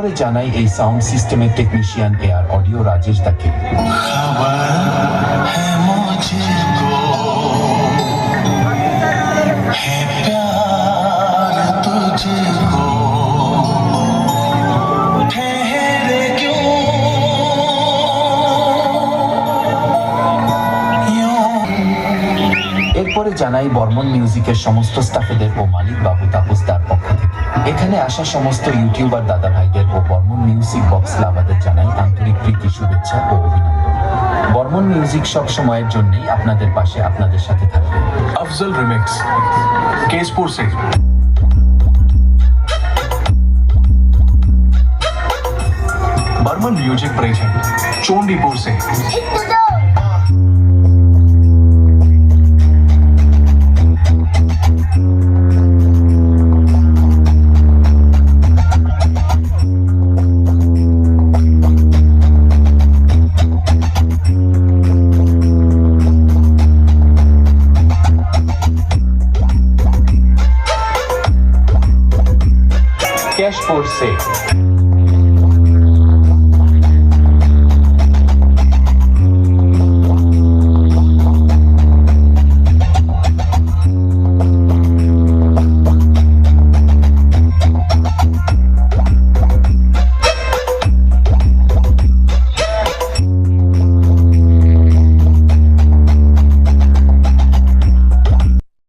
এরপরে জানাই এই সাউন্ড সিস্টেমের টেকনিশিয়ান এআর অডিও রাজেশ দাকে। এরপরে জানাই বর্মন মিউজিকের সমস্ত স্টাফেদের ও মালিক বাবু তাপসদার পক্ষ থেকে এখানে আসা সমস্ত ইউটিউবার দাদা ভাইদের ও বর্মন মিউজিক বক্স লাভারদের জানাই আন্তরিক প্রীতি, শুভেচ্ছা ও অভিনন্দন। বর্মন মিউজিক সব সময়ের জন্যই আপনাদের পাশে, আপনাদের সাথে থাকবে। अफजल रिमिक्स केसपुर से, बर्मन म्यूजिक प्रेजेंट चोंडीपुर से, कैशपुर से।